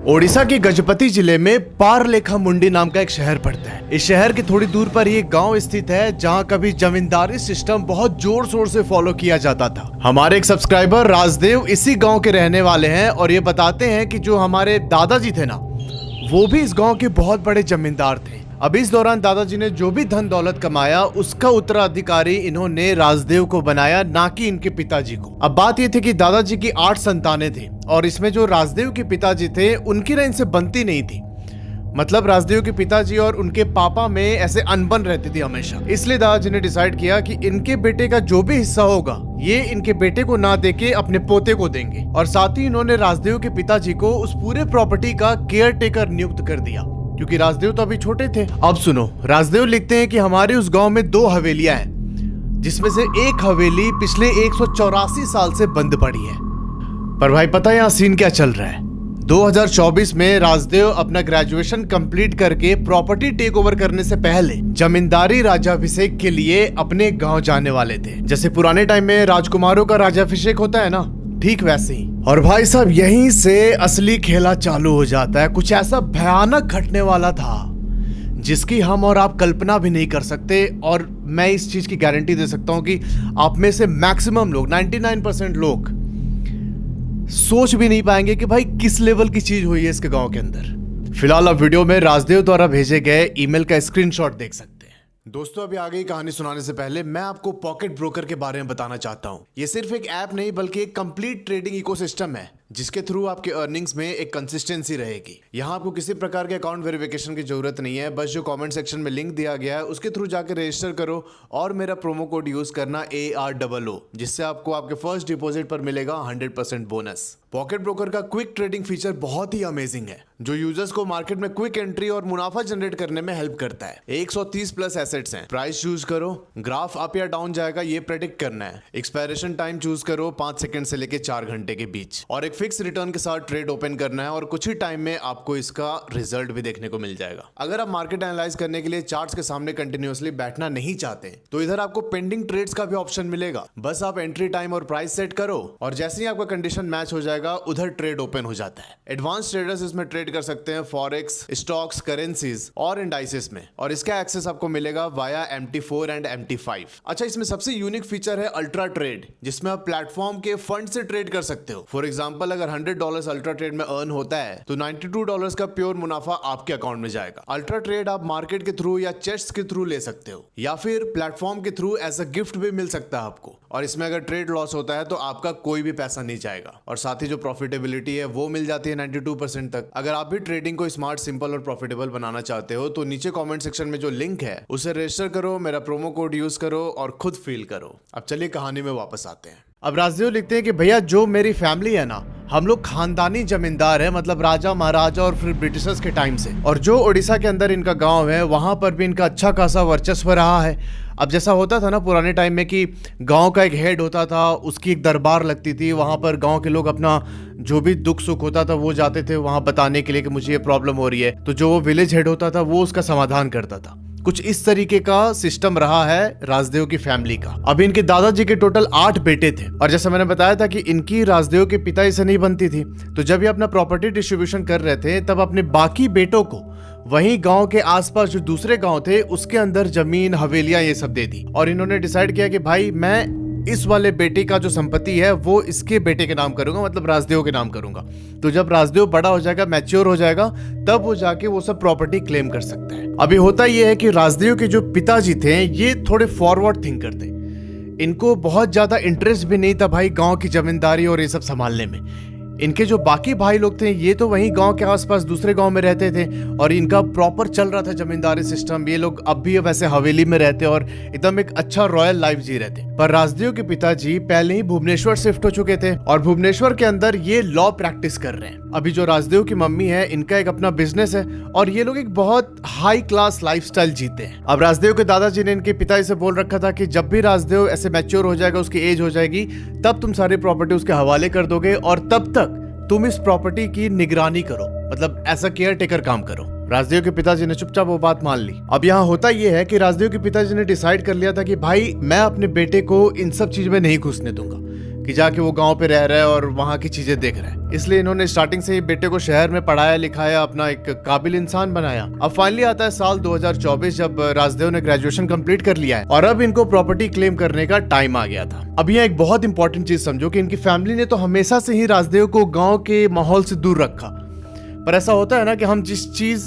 ओडिशा के गजपति जिले में पारलेखामुंडी नाम का एक शहर पड़ता है। इस शहर के थोड़ी दूर पर ये गांव स्थित है जहां कभी जमींदारी सिस्टम बहुत जोर शोर से फॉलो किया जाता था। हमारे एक सब्सक्राइबर राजदेव इसी गांव के रहने वाले हैं और ये बताते हैं कि जो हमारे दादाजी थे ना, वो भी इस गांव के बहुत बड़े जमींदार थे। अब इस दौरान दादाजी ने जो भी धन दौलत कमाया उसका उत्तराधिकारी इन्होंने राजदेव को बनाया, ना कि इनके पिताजी को। अब बात ये थी कि दादाजी की 8 संतानें थी और इसमें जो राजदेव के पिताजी थे उनकी ना इनसे बनती नहीं थी। मतलब राजदेव के पिताजी और उनके पापा में ऐसे अनबन रहती थी हमेशा। इसलिए दादाजी ने डिसाइड किया कि इनके बेटे का जो भी हिस्सा होगा ये इनके बेटे को ना देके अपने पोते को देंगे। और साथ ही इन्होंने राजदेव के पिताजी को उस पूरे प्रॉपर्टी का केयर टेकर नियुक्त कर दिया, क्योंकि राजदेव तो अभी छोटे थे। अब सुनो, राजदेव लिखते हैं कि हमारे उस गांव में 2 हवेलियां हैं, जिसमें से एक हवेली पिछले 184 साल से बंद पड़ी है। पर भाई पता है यहाँ सीन क्या चल रहा है? 2024 में राजदेव अपना ग्रेजुएशन कंप्लीट करके प्रॉपर्टी टेक ओवर करने से पहले जमींदारी राजाभिषेक के लिए अपने गांव जाने वाले थे। जैसे पुराने टाइम में राजकुमारों का राजाभिषेक होता है ना, ठीक वैसे ही। और भाई साहब यहीं से असली खेला चालू हो जाता है। कुछ ऐसा भयानक घटने वाला था जिसकी हम और आप कल्पना भी नहीं कर सकते। और मैं इस चीज की गारंटी दे सकता हूं कि आप में से मैक्सिमम लोग, 99% लोग सोच भी नहीं पाएंगे कि भाई किस लेवल की चीज हुई है इसके गांव के अंदर। फिलहाल आप वीडियो में राजदेव द्वारा भेजे गए ईमेल का स्क्रीनशॉट देख सकते हैं। दोस्तों, अभी आगे कहानी सुनाने से पहले मैं आपको पॉकेट ब्रोकर के बारे में बताना चाहता हूं। ये सिर्फ एक ऐप नहीं बल्कि एक कंप्लीट ट्रेडिंग इकोसिस्टम है जिसके थ्रू आपके अर्निंग्स में एक कंसिस्टेंसी रहेगी। यहाँ आपको किसी प्रकार के अकाउंट वेरिफिकेशन की जरूरत नहीं है। बस जो कमेंट सेक्शन में लिंक दिया गया है उसके थ्रू जाकर रजिस्टर करो और मेरा प्रोमो कोड यूज करना AROO, जिससे आपको आपके फर्स्ट डिपॉजिट पर मिलेगा 100% बोनस। पॉकेट ब्रोकर का क्विक ट्रेडिंग फीचर बहुत ही अमेजिंग है, जो यूजर्स को मार्केट में क्विक एंट्री और मुनाफा जनरेट करने में हेल्प करता है। 130 प्लस एसेट्स हैं। प्राइस चूज करो, ग्राफ अप या डाउन जाएगा ये प्रेडिक्ट करना है। एक्सपायरेशन टाइम चूज करो, 5 सेकंड से लेके 4 घंटे के बीच, और एक फिक्स रिटर्न के साथ ट्रेड ओपन करना है और कुछ ही टाइम में आपको इसका रिजल्ट भी देखने को मिल जाएगा। अगर आप मार्केट एनालाइज करने के लिए चार्ट्स के सामने कंटिन्यूअसली बैठना नहीं चाहते तो इधर आपको पेंडिंग ट्रेड्स का भी ऑप्शन मिलेगा। बस आप एंट्री टाइम और प्राइस सेट करो और जैसे ही आपका कंडीशन मैच हो जाएगा उधर ट्रेड ओपन हो जाता है। एडवांस ट्रेडर्स इसमें ट्रेड कर सकते हैं फॉरेक्स, स्टॉक्स, करेंसीज और इंडाइसेस में, और इसका एक्सेस आपको मिलेगा वाया MT4 एंड MT5। अच्छा, इसमें सबसे यूनिक फीचर है अल्ट्रा ट्रेड, जिसमें आप प्लेटफॉर्म के फंड से ट्रेड कर सकते हो। फॉर एग्जांपल, अगर $100 अल्ट्रा ट्रेड में अर्न होता है तो $92 का प्योर मुनाफा आपके अकाउंट में जाएगा। अल्ट्रा ट्रेड आप मार्केट के थ्रू या चेस्ट के थ्रू ले सकते हो, या फिर प्लेटफॉर्म के थ्रू एज अ गिफ्ट भी मिल सकता है आपको। और इसमें अगर ट्रेड लॉस होता है तो आपका कोई भी पैसा नहीं जाएगा, और साथ ही जो प्रॉफिटेबिलिटी है वो मिल जाती है 92% तक। अगर आप भी ट्रेडिंग को स्मार्ट, सिंपल और प्रॉफिटेबल बनाना चाहते हो तो नीचे कमेंट सेक्शन में जो लिंक है उसे रजिस्टर करो, मेरा प्रोमो कोड यूज करो और खुद फील करो। अब चलिए कहानी में वापस आते हैं। अब राजदेव लिखते हैं कि भैया जो मेरी फैमिली है ना, हम लोग खानदानी जमींदार है, मतलब राजा महाराजा और फिर ब्रिटिशर्स के टाइम से। और जो ओडिशा के अंदर इनका गांव है वहां पर भी इनका अच्छा खासा वर्चस्व रहा है। अब जैसा होता था ना पुराने टाइम में कि गांव का एक हेड होता था, उसकी एक दरबार लगती थी, वहां पर गांव के लोग अपना जो भी दुख सुख होता था वो जाते थे वहां बताने के लिए कि मुझे ये प्रॉब्लम हो रही है। तो जो वो विलेज हेड होता था वो उसका समाधान करता था। कुछ इस तरीके का सिस्टम रहा है राजदेव की फैमिली का। अभी इनके दादाजी के टोटल 8 बेटे थे, और जैसा मैंने बताया था कि इनकी राजदेव के पिता से नहीं बनती थी, तो जब ये अपना प्रॉपर्टी डिस्ट्रीब्यूशन कर रहे थे तब अपने बाकी बेटों को वहीं गांव के आसपास जो दूसरे गांव थे उसके अंदर जमीन, हवेलियां ये सब दे दी। और इन्होंने डिसाइड किया कि भाई मैं इस वाले बेटे का जो संपत्ति है वो इसके बेटे के नाम करूंगा, मतलब राजदेव के नाम करूंगा। तो जब राजदेव बड़ा हो जाएगा, मैच्योर हो जाएगा, तब वो जाके वो सब प्रॉपर्टी क्लेम कर सकता है। अभी होता ये है कि राजदेव के जो पिताजी थे ये थोड़े फॉरवर्ड थिंक करते, इनको बहुत ज्यादा इंटरेस्ट भी नहीं था भाई गांव की जमींदारी और ये सब संभालने में। इनके जो बाकी भाई लोग थे ये तो वहीं गांव के आसपास दूसरे गांव में रहते थे और इनका प्रॉपर चल रहा था जमींदारी सिस्टम। ये लोग अब भी वैसे हवेली में रहते और एकदम एक अच्छा रॉयल लाइफ जी रहे थे। पर राजदेव के पिताजी पहले ही भुवनेश्वर शिफ्ट हो चुके थे और भुवनेश्वर के अंदर ये लॉ प्रैक्टिस कर रहे हैं। अभी जो राजदेव की मम्मी है इनका एक अपना बिजनेस है और ये लोग एक बहुत हाई क्लास लाइफस्टाइल जीते हैं। अब राजदेव के दादाजी ने इनके पिताजी से बोल रखा था कि जब भी राजदेव ऐसे मैच्योर हो जाएगा, उसकी एज हो जाएगी, तब तुम सारी प्रॉपर्टी उसके हवाले कर दोगे और तब तक तुम इस प्रॉपर्टी की निगरानी करो, मतलब ऐसा केयर टेकर काम करो। राजदेव के पिताजी ने चुपचाप वो बात मान ली। अब यहाँ होता ये है कि राजदेव के पिताजी ने डिसाइड कर लिया था कि भाई मैं अपने बेटे को इन सब चीज में नहीं घुसने दूंगा, कि जाके वो गांव पे रह रहा है और वहां की चीजें देख रहा है। इसलिए इन्होंने स्टार्टिंग से ही बेटे को शहर में पढ़ाया लिखाया, अपना एक काबिल इंसान बनाया। अब फाइनली आता है साल 2024 जब राजदेव ने ग्रेजुएशन कंप्लीट कर लिया है और अब इनको प्रॉपर्टी क्लेम करने का टाइम आ गया था। अब यहाँ एक बहुत इंपॉर्टेंट चीज समझो कि इनकी फैमिली ने तो हमेशा से ही राजदेव को गाँव के माहौल से दूर रखा, पर ऐसा होता है ना कि हम जिस चीज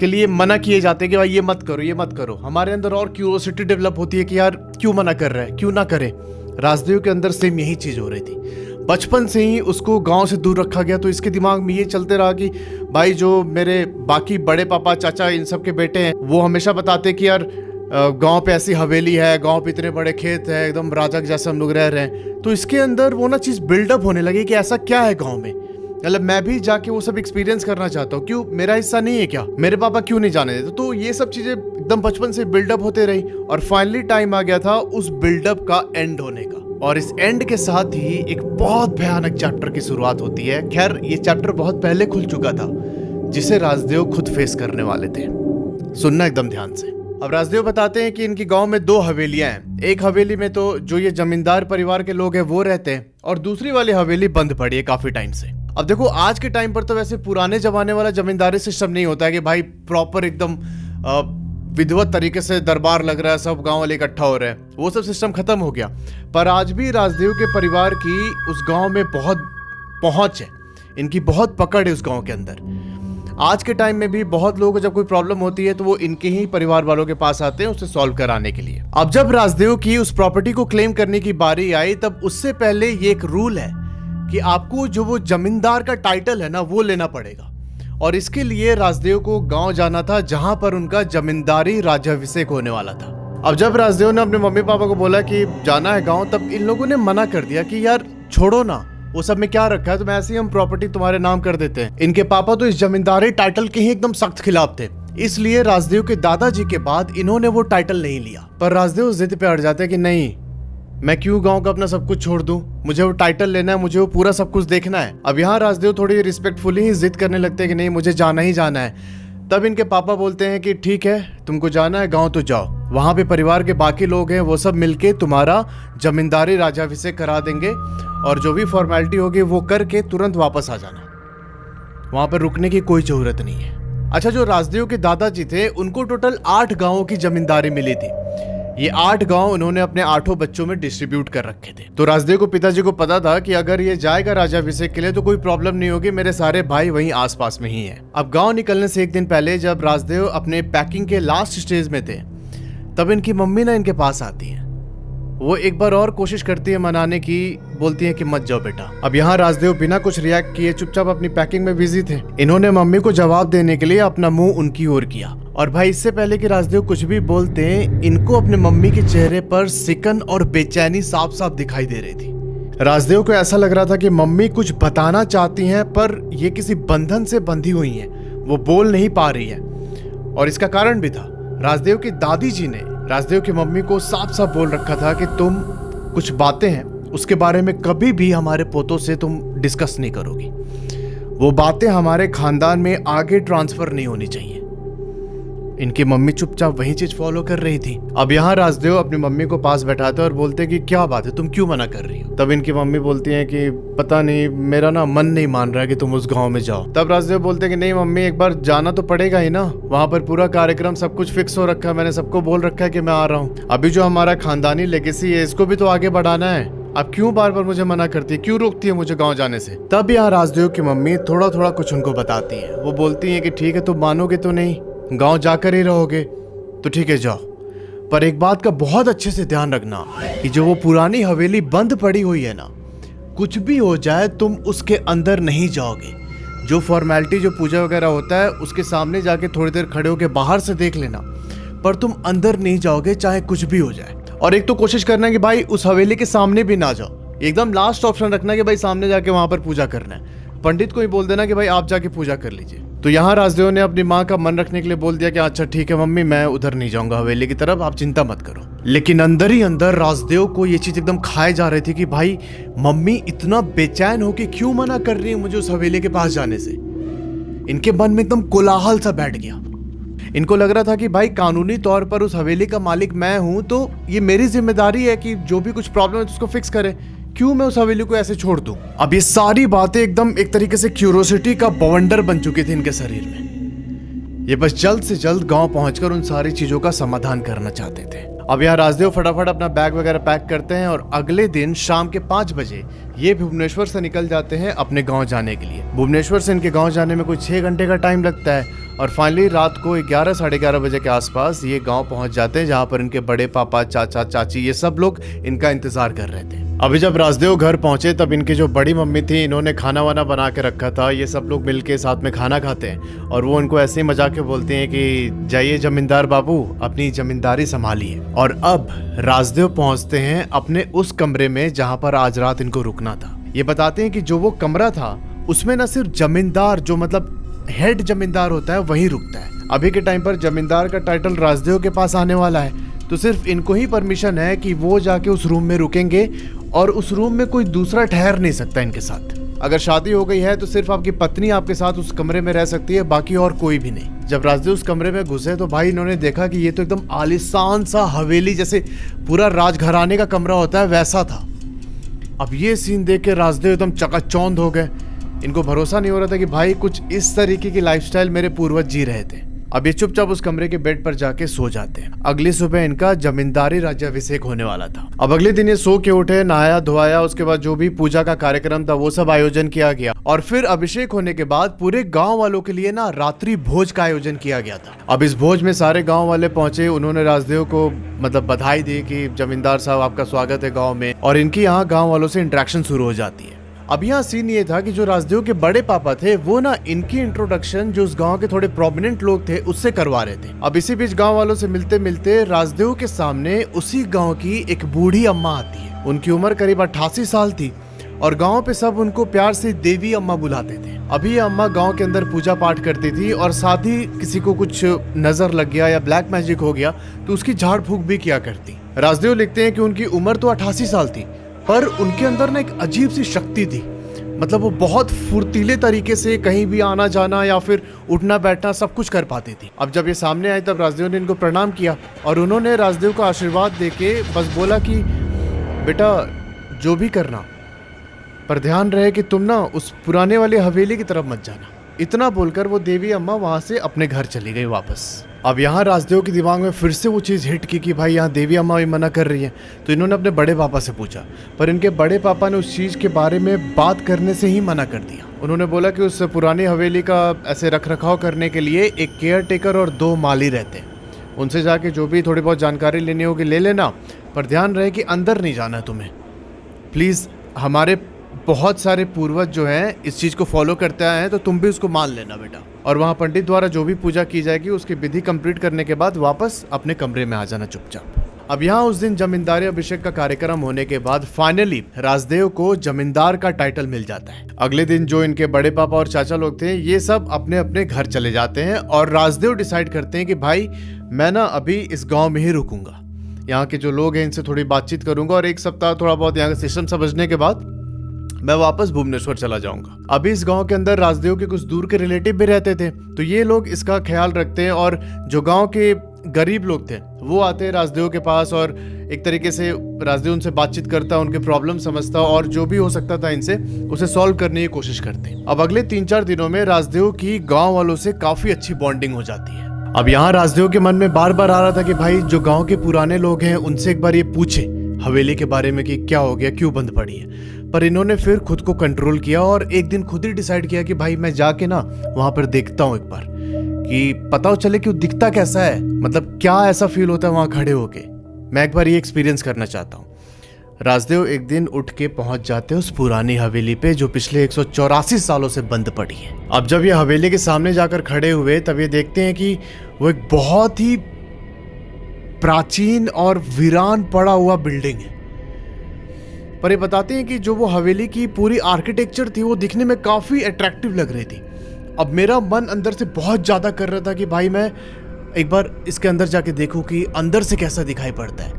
के लिए मना किए जाते हैं कि भाई ये मत करो ये मत करो, हमारे अंदर और क्यूरियोसिटी डेवलप होती है कि यार क्यों मना कर रहा है, क्यों ना करे। राजदेव के अंदर सेम यही चीज हो रही थी। बचपन से ही उसको गांव से दूर रखा गया, तो इसके दिमाग में ये चलते रहा कि भाई जो मेरे बाकी बड़े पापा चाचा इन सब के बेटे हैं वो हमेशा बताते कि यार गांव पे ऐसी हवेली है, गांव पे इतने बड़े खेत है, एकदम राजा के जैसे हम लोग रह रहे हैं। तो इसके अंदर वो ना चीज बिल्डअप होने लगी कि ऐसा क्या है गाँव में, मतलब मैं भी जाके वो सब एक्सपीरियंस करना चाहता हूँ, क्यों मेरा हिस्सा नहीं है क्या, मेरे पापा क्यों नहीं जाने देते। तो ये सब चीजें एकदम बचपन से बिल्डअप होते रही और फाइनली टाइम आ गया था उस बिल्डअप का एंड होने का। और इस एंड के साथ ही एक बहुत भयानक चैप्टर की शुरुआत होती है। खैर ये चैप्टर बहुत पहले खुल चुका था जिसे राजदेव खुद फेस करने वाले थे। सुनना एकदम ध्यान से। अब राजदेव बताते हैं कि इनकी गांव में 2 हवेलियां हैं। एक हवेली में तो जो ये जमींदार परिवार के लोग हैं वो रहते हैं और दूसरी वाली हवेली बंद पड़ी है काफी टाइम से। अब देखो आज के टाइम पर तो वैसे पुराने जमाने वाला जमींदारी सिस्टम नहीं होता है कि भाई प्रॉपर एकदम विधिवत तरीके से दरबार लग रहा है, सब गांव वाले इकट्ठा हो रहे हैं, वो सब सिस्टम खत्म हो गया। पर आज भी राजदेव के परिवार की उस गांव में बहुत पहुंच है, इनकी बहुत पकड़ है उस गांव के अंदर। आज के टाइम में भी बहुत लोगों को जब कोई प्रॉब्लम होती है तो वो इनके ही परिवार वालों के पास आते हैं उसे सॉल्व कराने के लिए। अब जब राजदेव की उस प्रॉपर्टी को क्लेम करने की बारी आई तब उससे पहले ये एक रूल है कि आपको जो वो जमींदार का टाइटल है ना वो लेना पड़ेगा। और इसके लिए राजदेव को गांव जाना था जहां पर उनका जमींदारी राज्याभिषेक होने वाला था। अब जब राजदेव ने अपने मम्मी पापा को बोला कि जाना है गांव, तब इन लोगों ने मना कर दिया कि यार छोड़ो ना, वो सब में क्या रखा है, तो ऐसे ही हम प्रॉपर्टी तुम्हारे नाम कर देते हैं। इनके पापा तो इस जमींदारी टाइटल के ही एकदम सख्त खिलाफ थे, इसलिए राजदेव के दादाजी के बाद इन्होंने वो टाइटल नहीं लिया। पर राजदेव जिद पे अड़ जाते कि नहीं, मैं क्यों गांव का अपना सब कुछ छोड़ दूं, मुझे वो टाइटल लेना है, मुझे वो पूरा सब कुछ देखना है। अब यहाँ राजदेव थोड़ी रिस्पेक्टफुली ही जिद करने लगते हैं कि नहीं मुझे जाना ही जाना है। तब इनके पापा बोलते हैं कि ठीक है तुमको जाना है गांव तो जाओ, वहां पे परिवार के बाकी लोग हैं वो सब मिलके तुम्हारा जमींदारी राज्याभिषेक करा देंगे और जो भी फॉर्मेलिटी होगी वो करके तुरंत वापस आ जाना, वहां पर रुकने की कोई जरूरत नहीं है। अच्छा, जो राजदेव के दादाजी थे उनको टोटल 8 गांवों की जमींदारी मिली थी। ये 8 गांव उन्होंने अपने 8 बच्चों में डिस्ट्रीब्यूट कर रखे थे। तो राजदेव को पिताजी को पता था कि अगर ये जाएगा राज्याभिषेक के लिए तो कोई प्रॉब्लम नहीं होगी, मेरे सारे भाई वहीं आसपास में ही हैं। अब गांव निकलने से एक दिन पहले जब राजदेव अपने पैकिंग के लास्ट स्टेज में थे तब इनकी मम्मी ना इनके पास आती है। वो एक बार और कोशिश करती है मनाने की, बोलती है कि मत जाओ बेटा। अब यहाँ राजदेव बिना कुछ रिएक्ट किए चुपचाप अपनी पैकिंग में बिजी थे। इन्होंने मम्मी को जवाब देने के लिए अपना मुंह उनकी ओर किया और भाई इससे पहले कि राजदेव कुछ भी बोलते इनको अपने मम्मी के चेहरे पर सिकन और बेचैनी साफ साफ दिखाई दे रही थी। राजदेव को ऐसा लग रहा था कि मम्मी कुछ बताना चाहती हैं पर ये किसी बंधन से बंधी हुई हैं, वो बोल नहीं पा रही है। और इसका कारण भी था, राजदेव की दादी जी ने राजदेव की मम्मी को साफ साफ बोल रखा था कि तुम कुछ बातें हैं उसके बारे में कभी भी हमारे पोतों से तुम डिस्कस नहीं करोगी, वो बातें हमारे खानदान में आगे ट्रांसफर नहीं होनी चाहिए। इनकी मम्मी चुपचाप वही चीज फॉलो कर रही थी। अब यहाँ राजदेव अपनी मम्मी को पास बैठाते और बोलते कि क्या बात है, तुम क्यों मना कर रही हो। तब इनकी मम्मी बोलती हैं कि पता नहीं, मेरा ना मन नहीं मान रहा है कि तुम उस गांव में जाओ। तब राजदेव बोलते कि नहीं मम्मी, एक बार जाना तो पड़ेगा ही ना, वहां पर पूरा कार्यक्रम सब कुछ फिक्स हो रखा है, मैंने सबको बोल रखा है कि मैं आ रहा हूँ। अभी जो हमारा खानदानी लेगेसी है इसको भी तो आगे बढ़ाना है, अब क्यों बार बार मुझे मना करती है, क्यों रोकती है मुझे गांव जाने से। तब यहाँ राजदेव की मम्मी थोड़ा थोड़ा कुछ उनको बताती है। वो बोलती है कि ठीक है तुम मानोगे तो नहीं, गांव जाकर ही रहोगे तो ठीक है जाओ, पर एक बात का बहुत अच्छे से ध्यान रखना कि जो वो पुरानी हवेली बंद पड़ी हुई है ना, कुछ भी हो जाए तुम उसके अंदर नहीं जाओगे। जो फॉर्मेलिटी जो पूजा वगैरह होता है उसके सामने जाके थोड़ी देर खड़े होके बाहर से देख लेना, पर तुम अंदर नहीं जाओगे चाहे कुछ भी हो जाए। और एक तो कोशिश करना कि भाई उस हवेली के सामने भी ना जाओ, एकदम लास्ट ऑप्शन रखना कि भाई सामने जाके वहां पर पूजा करना है। पंडित को ही बोल देना कि भाई आप जाके पूजा कर लीजिए। तो यहाँ राजदेव ने अपनी माँ का मन रखने के लिए बोल दिया कि अच्छा ठीक है मम्मी, मैं उधर नहीं जाऊंगा हवेली की तरफ, आप चिंता मत करो। लेकिन अंदर ही अंदर राजदेव को ये चीज एकदम खाए जा रही थी कि भाई मम्मी इतना बेचैन होके क्यों मना कर रही है मुझे उस हवेली के पास जाने से। इनके मन में एकदम कोलाहल सा बैठ गया। इनको लग रहा था कि भाई कानूनी तौर पर उस हवेली का मालिक मैं हूं, तो ये मेरी जिम्मेदारी है कि जो भी कुछ प्रॉब्लम है उसको फिक्स करे, क्यों मैं उस हवेली को ऐसे छोड़ दूं? अब ये सारी बातें एकदम एक तरीके से क्यूरोसिटी का बवंडर बन चुकी थी इनके शरीर में। ये बस जल्द से जल्द गांव पहुंचकर उन सारी चीजों का समाधान करना चाहते थे। अब यहाँ राजदेव फटाफट अपना बैग वगैरह पैक करते हैं और अगले दिन शाम के 5 बजे ये भुवनेश्वर से निकल जाते हैं अपने गांव जाने के लिए। भुवनेश्वर से इनके गांव जाने में कोई 6 घंटे का टाइम लगता है और फाइनली रात को 11 साढ़े 11 बजे के आसपास ये गांव पहुंच जाते हैं, जहां पर इनके बड़े पापा, चाचा, चाची ये सब लोग इनका इंतजार कर रहे थे। अभी जब राजदेव घर पहुंचे तब इनकी जो बड़ी मम्मी थी, इन्होंने खाना वाना बना के रखा था। ये सब लोग मिलके साथ में खाना खाते हैं और वो इनको ऐसे ही मजाक के बोलते हैं कि जाइए जमींदार बाबू, अपनी जमींदारी संभालिए। और अब राजदेव पहुंचते हैं अपने उस कमरे में जहां पर आज रात इनको रुकना था। ये बताते हैं कि जो वो कमरा था उसमें न सिर्फ जमींदार, जो मतलब हेड जमींदार होता है, वही रुकता है। अभी के टाइम पर जमींदार का टाइटल राजदेव के पास आने वाला है, तो सिर्फ इनको ही परमिशन है कि वो जाके उस रूम में रुकेंगे और उस रूम में कोई दूसरा ठहर नहीं सकता इनके साथ। अगर शादी हो गई है तो सिर्फ आपकी पत्नी आपके साथ उस कमरे में रह सकती है, बाकी और कोई भी नहीं। जब राजदेव उस कमरे में घुसे तो भाई इन्होंने देखा कि ये तो एकदम आलीशान सा हवेली जैसे पूरा राजघराने का कमरा होता है वैसा था। अब ये सीन देख के राजदेव एकदम चकाचौंध हो गए। इनको भरोसा नहीं हो रहा था कि भाई कुछ इस तरीके की लाइफस्टाइल मेरे पूर्वज जी रहे थे। अब ये चुपचाप उस कमरे के बेड पर जाके सो जाते हैं। अगली सुबह इनका जमींदारी राज्याभिषेक होने वाला था। अब अगले दिन ये सो के उठे, नहाया धोया, उसके बाद जो भी पूजा का कार्यक्रम था वो सब आयोजन किया गया और फिर अभिषेक होने के बाद पूरे गांव वालों के लिए ना रात्रि भोज का आयोजन किया गया था। अब इस भोज में सारे गाँव वाले पहुंचे। उन्होंने राजदेव को मतलब बधाई दी कि जमींदार साहब आपका स्वागत है गाँव में, और इनकी यहाँ गाँव वालों से इंटरेक्शन शुरू हो जाती है। अब यहाँ सीन ये था कि जो राजदेव के बड़े पापा थे वो ना इनकी इंट्रोडक्शन जो उस गांव के थोड़े प्रोमिनेंट लोग थे उससे करवा रहे थे। अब इसी बीच गांव वालों से मिलते मिलते राजदेव के सामने उसी गांव की एक बूढ़ी अम्मा आती है। उनकी उम्र करीब 88 साल थी और गांव पे सब उनको प्यार से देवी अम्मा बुलाते थे। अभी ये अम्मा गांव के अंदर पूजा पाठ करती थी और साथ ही किसी को कुछ नजर लग गया या ब्लैक मैजिक हो गया तो उसकी झाड़ फूक भी किया करती। राजदेव लिखते हैं कि उनकी उम्र तो 88 साल थी पर उनके अंदर ना एक अजीब सी शक्ति थी। मतलब वो बहुत फुर्तीले तरीके से कहीं भी आना जाना या फिर उठना बैठना सब कुछ कर पाती थी। अब जब ये सामने आई तब राजदेव ने इनको प्रणाम किया और उन्होंने राजदेव को आशीर्वाद देके बस बोला कि बेटा जो भी करना पर ध्यान रहे कि तुम ना उस पुराने वाली हवेली की तरफ मत जाना। इतना बोलकर वो देवी अम्मा वहां से अपने घर चली गई वापस। अब यहाँ राजदेव के दिमाग में फिर से वो चीज़ हिट की कि भाई यहाँ देवी अम्मा भी मना कर रही है। तो इन्होंने अपने बड़े पापा से पूछा, पर इनके बड़े पापा ने उस चीज़ के बारे में बात करने से ही मना कर दिया। उन्होंने बोला कि उस पुरानी हवेली का ऐसे रख रखाव करने के लिए एक केयर टेकर और 2 माली रहते हैं, उनसे जाके जो भी थोड़ी बहुत जानकारी लेनी होगी ले लेना, पर ध्यान रहे कि अंदर नहीं जाना तुम्हें प्लीज़। हमारे बहुत सारे पूर्वज जो हैं इस चीज़ को फॉलो करते आए हैं, तो तुम भी उसको मान लेना बेटा। और वहाँ पंडित द्वारा जो भी पूजा की जाएगी उसकी विधि कंप्लीट करने के बाद वापस अपने कमरे में आ जाना चुपचाप। अब यहाँ उस दिन जमींदारी अभिषेक का कार्यक्रम होने के बाद फाइनली राजदेव को जमींदार का टाइटल मिल जाता है। अगले दिन जो इनके बड़े पापा और चाचा लोग थे ये सब अपने अपने घर चले जाते हैं और राजदेव डिसाइड करते हैं कि भाई मैं ना अभी इस गाँव में ही रुकूंगा, यहाँ के जो लोग हैं इनसे थोड़ी बातचीत करूंगा और 1 सप्ताह थोड़ा बहुत यहाँ का सिस्टम समझने के बाद मैं वापस भुवनेश्वर चला जाऊंगा। अभी इस गांव के अंदर राजदेव के कुछ दूर के रिलेटिव भी रहते थे, तो ये लोग इसका ख्याल रखते हैं और जो गांव के गरीब लोग थे वो आते हैं राजदेव के पास और एक तरीके से राजदेव उनसे बातचीत करता, उनके प्रॉब्लम समझता और जो भी हो सकता था इनसे उसे सॉल्व करने की कोशिश करते। अब अगले 3-4 दिनों में राजदेव की गाँव वालों से काफी अच्छी बॉन्डिंग हो जाती है। अब यहाँ राजदेव के मन में बार बार आ रहा था कि भाई जो गाँव के पुराने लोग हैं उनसे एक बार ये पूछे हवेली के बारे में कि क्या हो गया, क्यों बंद पड़ी है। पर इन्होंने फिर खुद को कंट्रोल किया और एक दिन खुद ही डिसाइड किया कि भाई मैं जाके ना वहां पर देखता हूँ एक बार, कि पता चले कि वो दिखता कैसा है, मतलब क्या ऐसा फील होता है वहां खड़े होके। मैं एक बार ये एक्सपीरियंस करना चाहता हूँ। राजदेव एक दिन उठ के पहुंच जाते हैं उस पुरानी हवेली पे जो पिछले 184 सालों से बंद पड़ी है। अब जब ये हवेली के सामने जाकर खड़े हुए तब ये देखते हैं कि वो एक बहुत ही प्राचीन और वीरान पड़ा हुआ बिल्डिंग है। पर ये बताते हैं कि जो वो हवेली की पूरी आर्किटेक्चर थी वो दिखने में काफी अट्रैक्टिव लग रही थी। अब मेरा मन अंदर से बहुत ज्यादा कर रहा था कि भाई मैं एक बार इसके अंदर जाके देखूं कि अंदर से कैसा दिखाई पड़ता है,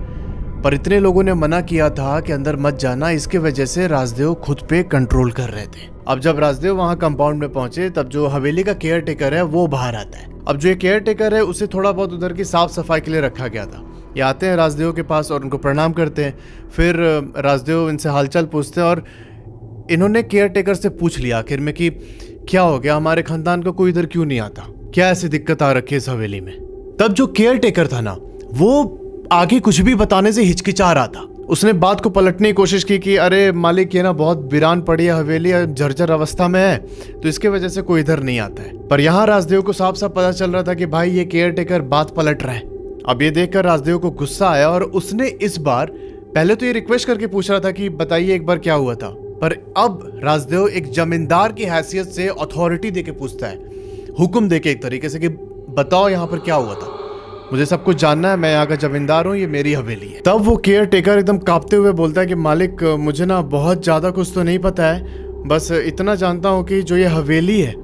पर इतने लोगों ने मना किया था कि अंदर मत जाना। इसके वजह से राजदेव खुद पे कंट्रोल कर रहे थे। अब जब राजदेव वहां कंपाउंड में पहुंचे तब जो हवेली का केयर टेकर है वो बाहर आता है। अब जो केयर टेकर है उसे थोड़ा बहुत उधर की साफ सफाई के लिए रखा गया था, ये आते हैं राजदेव के पास और उनको प्रणाम करते हैं। फिर राजदेव इनसे हालचाल पूछते हैं और इन्होंने केयर टेकर से पूछ लिया आखिर में कि क्या हो गया, हमारे खानदान का कोई इधर क्यों नहीं आता, क्या ऐसी दिक्कत आ रखी है इस हवेली में। तब जो केयर टेकर था ना, वो आगे कुछ भी बताने से हिचकिचा रहा था। उसने बात को पलटने की कोशिश की कि अरे मालिक, ये ना बहुत वीरान पड़ी है हवेली, जर्जर अवस्था में है, तो इसके वजह से कोई इधर नहीं आता है। पर यहाँ राजदेव को साफ साफ पता चल रहा था कि भाई ये केयर टेकर बात पलट रहा है। अब ये देखकर राजदेव को गुस्सा आया और उसने इस बार, पहले तो ये रिक्वेस्ट करके पूछ रहा था कि बताइए एक बार क्या हुआ था, पर अब राजदेव एक जमींदार की हैसियत से अथॉरिटी देके पूछता है, हुक्म देके एक तरीके से कि बताओ यहाँ पर क्या हुआ था, मुझे सब कुछ जानना है, मैं यहाँ का जमींदार हूँ, ये मेरी हवेली है। तब वो केयर टेकर एकदम कांपते हुए बोलता है कि मालिक, मुझे ना बहुत ज़्यादा कुछ तो नहीं पता है, बस इतना जानता हूँ कि जो ये हवेली है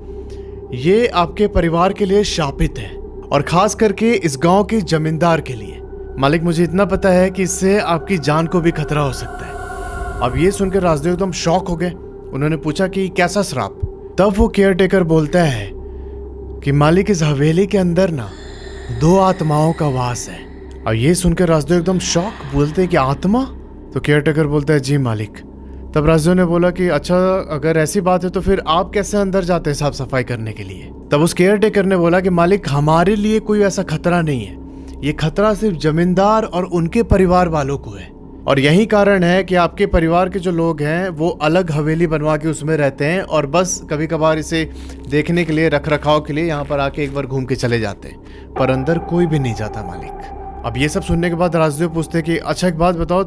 ये आपके परिवार के लिए शापित है और खास करके इस गांव के जमींदार के लिए। मालिक, मुझे इतना पता है कि इससे आपकी जान को भी खतरा हो सकता है। अब ये सुनकर राजदेव एकदम शॉक हो गए। उन्होंने पूछा कि कैसा श्राप। तब वो केयर टेकर बोलता है कि मालिक, इस हवेली के अंदर ना 2 आत्माओं का वास है। और ये सुनकर राजदेव एकदम शॉक, बोलते हैं कि आत्मा? तो केयर टेकर बोलता है जी मालिक। तब राजदेव ने बोला कि अच्छा, अगर ऐसी बात है तो फिर आप कैसे अंदर जाते हैं साफ सफाई करने के लिए। तब उस केयर टेकर ने बोला कि मालिक, हमारे लिए कोई ऐसा खतरा नहीं है, ये खतरा सिर्फ जमींदार और उनके परिवार वालों को है। और यही कारण है कि आपके परिवार के जो लोग हैं वो अलग हवेली बनवा के उसमें रहते हैं और बस कभी कभार इसे देखने के लिए, रख रखाव के लिए यहाँ पर आके एक बार घूम के चले जाते हैं, पर अंदर कोई भी नहीं जाता मालिक। अब ये सब सुनने के बाद राजदेव पूछते कि अच्छा एक बात बताओ,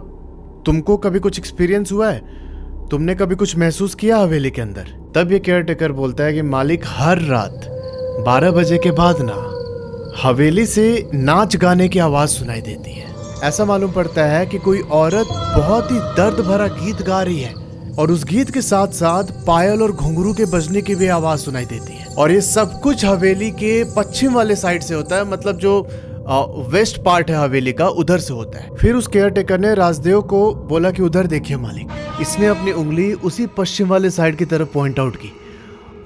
तुमको कभी कुछ एक्सपीरियंस हुआ है, तुमने कभी कुछ महसूस किया हवेली के अंदर? तब ये केयर टेकर बोलता है कि मालिक, हर रात 12 बजे के बाद ना हवेली से नाच गाने की आवाज सुनाई देती है। ऐसा मालूम पड़ता है कि कोई औरत बहुत ही दर्द भरा गीत गा रही है और उस गीत के साथ साथ पायल और घुंघरू के बजने की भी आवाज सुनाई देती है। और ये सब कुछ हवेली के पश्चिम वाले साइड से होता है, मतलब जो वेस्ट पार्ट है हवेली का, उधर से होता है। फिर उस केयर टेकर ने राजदेव को बोला कि उधर देखिए मालिक। इसने अपनी उंगली उसी पश्चिम वाले साइड की तरफ पॉइंट आउट की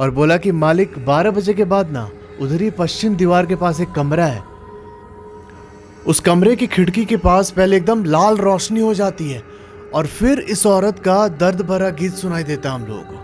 और बोला कि मालिक, 12 बजे के बाद ना उधर ही पश्चिम दीवार के पास एक कमरा है, उस कमरे की खिड़की के पास पहले एकदम लाल रोशनी हो जाती है और फिर इस औरत का दर्द भरा गीत सुनाई देता है हम लोगों को।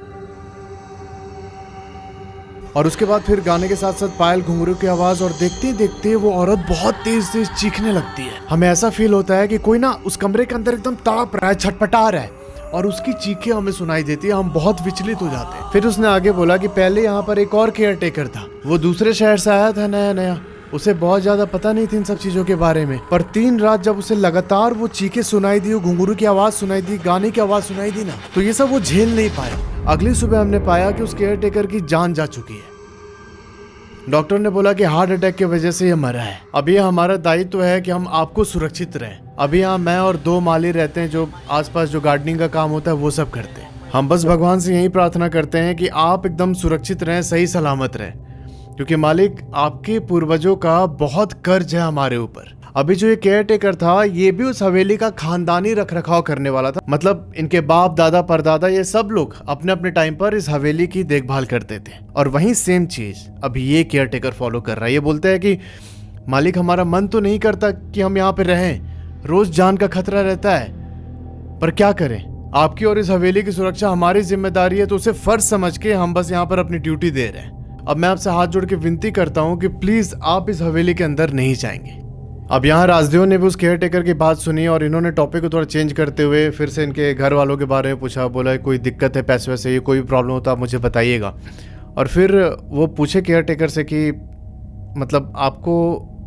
और उसके बाद फिर गाने के साथ साथ पायल घुंघरू की आवाज, और देखते ही देखते वो औरत बहुत तेज तेज चीखने लगती है। हमें ऐसा फील होता है कि कोई ना उस कमरे के अंदर एकदम तड़प रहा है, छटपटा रहा है और उसकी चीखें हमें सुनाई देती है। हम बहुत विचलित हो जाते हैं। फिर उसने आगे बोला कि पहले यहाँ पर एक और केयर टेकर था, वो दूसरे शहर से आया था नया नया, उसे बहुत ज्यादा पता नहीं थी इन सब चीजों के बारे में, पर 3 रात जब उसे लगातार वो चीखें सुनाई दी, घुंघरू की आवाज सुनाई दी, गाने की आवाज सुनाई दी ना, तो ये सब वो झेल नहीं पाया। अगली सुबह हमने पाया कि उस केयर टेकर की जान जा चुकी है। डॉक्टर ने बोला कि हार्ट अटैक की वजह से ये मरा है। अभी हमारा दायित्व है कि हम आपको सुरक्षित रहें। अभी यहाँ मैं और 2 माली रहते हैं जो आसपास जो गार्डनिंग का काम होता है वो सब करते हैं। हम बस भगवान से यही प्रार्थना करते हैं कि आप एकदम सुरक्षित रहें, सही सलामत रहें, क्योंकि मालिक आपके पूर्वजों का बहुत कर्ज है हमारे ऊपर। अभी जो ये केयर टेकर था ये भी उस हवेली का खानदानी रख रखाव करने वाला था, मतलब इनके बाप दादा परदादा ये सब लोग अपने अपने टाइम पर इस हवेली की देखभाल करते थे। और वही सेम चीज अभी ये केयर टेकर फॉलो कर रहा है। ये बोलते हैं कि मालिक, हमारा मन तो नहीं करता कि हम यहाँ पे रहें, रोज जान का खतरा रहता है, पर क्या करें, आपकी और इस हवेली की सुरक्षा हमारी जिम्मेदारी है, तो उसे फर्ज समझ के हम बस यहाँ पर अपनी ड्यूटी दे रहे हैं। अब मैं आपसे हाथ जोड़ के विनती करता हूँ कि प्लीज आप इस हवेली के अंदर नहीं जाएंगे। अब यहाँ राजदेव ने भी उस केयर टेकर की बात सुनी और इन्होंने टॉपिक को थोड़ा चेंज करते हुए फिर से इनके घर वालों के बारे में पूछा। बोला कोई दिक्कत है पैसे वैसे, ये कोई प्रॉब्लम हो तो आप मुझे बताइएगा। और फिर वो पूछे केयर टेकर से कि मतलब आपको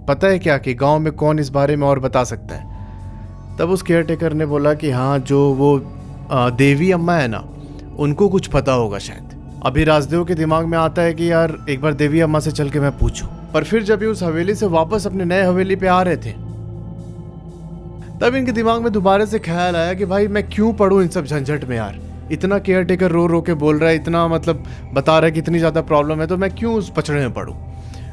पता है क्या कि गांव में कौन इस बारे में और बता सकता है। तब उस केयर टेकर ने बोला कि हाँ, जो वो देवी अम्मा है ना, उनको कुछ पता होगा शायद। अभी राजदेव के दिमाग में आता है कि यार एक बार देवी अम्मा से चल के मैं पूछूं। पर फिर जब ये उस हवेली से वापस अपने नए हवेली पे आ रहे थे तब इनके दिमाग में दोबारा से ख्याल आया कि भाई मैं क्यों पढ़ूं इन सब झंझट में यार। इतना केयर टेकर रो रो के बोल रहा है, इतना मतलब बता रहा है कि इतनी ज़्यादा प्रॉब्लम है, तो मैं क्यों उस पचड़े में पढ़ूं।